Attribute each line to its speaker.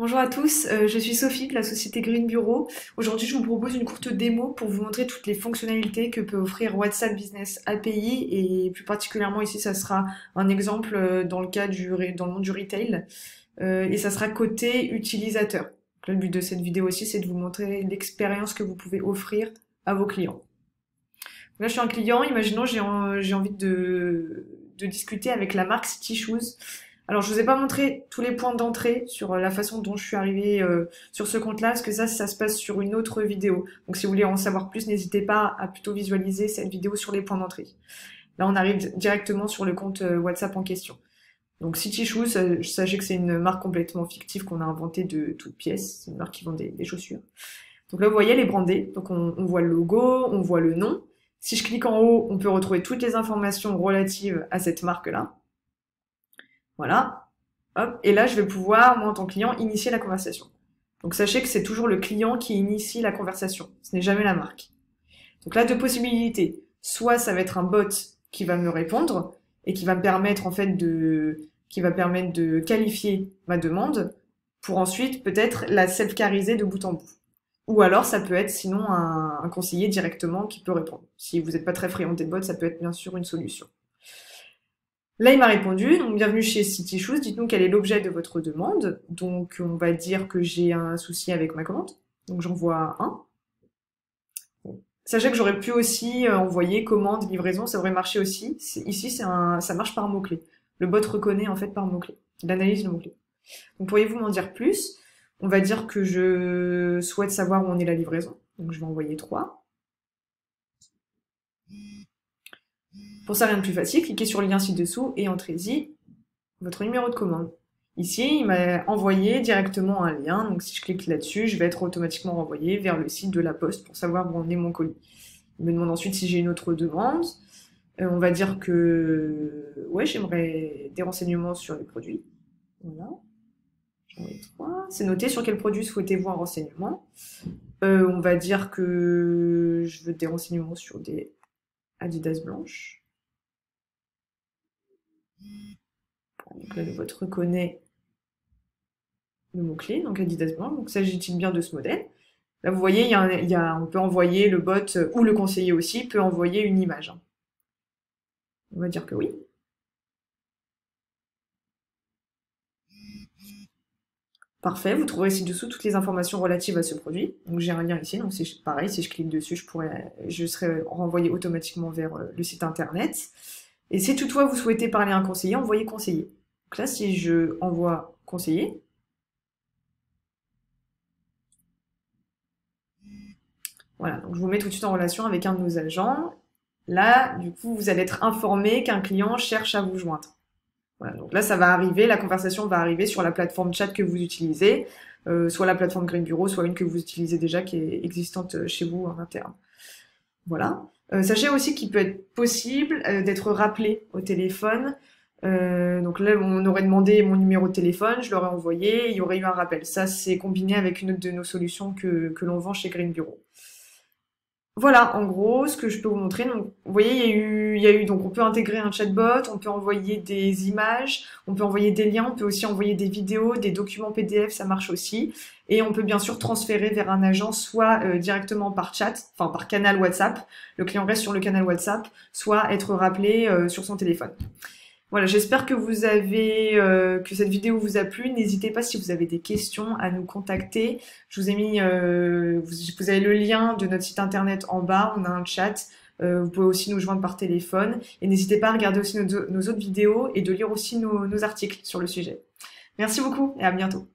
Speaker 1: Bonjour à tous, je suis Sophie de la société Green Bureau. Aujourd'hui, je vous propose une courte démo pour vous montrer toutes les fonctionnalités que peut offrir WhatsApp Business API et plus particulièrement ici, ça sera un exemple dans le cas dans le monde du retail et ça sera côté utilisateur. Donc là, le but de cette vidéo aussi, c'est de vous montrer l'expérience que vous pouvez offrir à vos clients. Là, je suis un client, imaginons j'ai envie de discuter avec la marque City Shoes. Alors, je vous ai pas montré tous les points d'entrée sur la façon dont je suis arrivée sur ce compte-là, parce que ça se passe sur une autre vidéo. Donc, si vous voulez en savoir plus, n'hésitez pas à plutôt visualiser cette vidéo sur les points d'entrée. Là, on arrive directement sur le compte WhatsApp en question. Donc, City Shoes, sachez que c'est une marque complètement fictive qu'on a inventée de toutes pièces. C'est une marque qui vend des chaussures. Donc là, vous voyez, elle est brandée. Donc, on voit le logo, on voit le nom. Si je clique en haut, on peut retrouver toutes les informations relatives à cette marque-là. Voilà. Hop. Et là, je vais pouvoir, moi, en tant que client, initier la conversation. Donc, sachez que c'est toujours le client qui initie la conversation. Ce n'est jamais la marque. Donc là, deux possibilités. Soit ça va être un bot qui va me répondre et qui va me permettre, en fait, de qualifier ma demande pour ensuite, peut-être, la self-cariser de bout en bout. Ou alors, ça peut être sinon un conseiller directement qui peut répondre. Si vous n'êtes pas très friand des bots, ça peut être bien sûr une solution. Là, il m'a répondu, donc bienvenue chez City Shoes, dites-nous quel est l'objet de votre demande. Donc, on va dire que j'ai un souci avec ma commande. Donc, j'envoie un. Bon. Sachez que j'aurais pu aussi envoyer commande, livraison, ça aurait marché aussi. Ici, ça marche par mots-clés. Le bot reconnaît en fait par mots-clés. Il analyse le mot-clé. Donc, pourriez-vous m'en dire plus? On va dire que je souhaite savoir où en est la livraison. Donc, je vais envoyer 3. Pour ça, rien de plus facile, cliquez sur le lien ci-dessous et entrez-y votre numéro de commande. Ici, il m'a envoyé directement un lien, donc si je clique là-dessus, je vais être automatiquement renvoyé vers le site de la Poste pour savoir où en est mon colis. Il me demande ensuite si j'ai une autre demande. On va dire que ouais, j'aimerais des renseignements sur les produits. Voilà. J'en ai 3. C'est noté sur quel produit souhaitez-vous un renseignement. On va dire que je veux des renseignements sur des Adidas blanches. Donc là, le bot reconnaît le mot-clé, donc Adidas blanc. Donc s'agit-il bien de ce modèle? Là, vous voyez, on peut envoyer le bot, ou le conseiller aussi, peut envoyer une image. On va dire que oui. Parfait, vous trouverez ci-dessous toutes les informations relatives à ce produit. Donc j'ai un lien ici, donc c'est pareil, si je clique dessus, je serai renvoyé automatiquement vers le site internet. Et si toutefois vous souhaitez parler à un conseiller, envoyez conseiller. Donc là, si je envoie conseiller, voilà, donc je vous mets tout de suite en relation avec un de nos agents. Là, du coup, vous allez être informé qu'un client cherche à vous joindre. Voilà, donc là, ça va arriver, la conversation va arriver sur la plateforme chat que vous utilisez, soit la plateforme Green Bureau, soit une que vous utilisez déjà qui est existante chez vous en interne. Voilà. Sachez aussi qu'il peut être possible d'être rappelé au téléphone. Donc là, on aurait demandé mon numéro de téléphone, je l'aurais envoyé, il y aurait eu un rappel. Ça, c'est combiné avec une autre de nos solutions que l'on vend chez Green Bureau. Voilà, en gros, ce que je peux vous montrer. Donc, vous voyez, donc on peut intégrer un chatbot, on peut envoyer des images, on peut envoyer des liens, on peut aussi envoyer des vidéos, des documents PDF, ça marche aussi. Et on peut bien sûr transférer vers un agent, soit directement par chat, enfin par canal WhatsApp. Le client reste sur le canal WhatsApp, soit être rappelé sur son téléphone. Voilà, j'espère que cette vidéo vous a plu. N'hésitez pas si vous avez des questions à nous contacter. Je vous ai mis, vous avez le lien de notre site internet en bas. On a un chat. Vous pouvez aussi nous joindre par téléphone. Et n'hésitez pas à regarder aussi nos autres vidéos et de lire aussi nos articles sur le sujet. Merci beaucoup et à bientôt.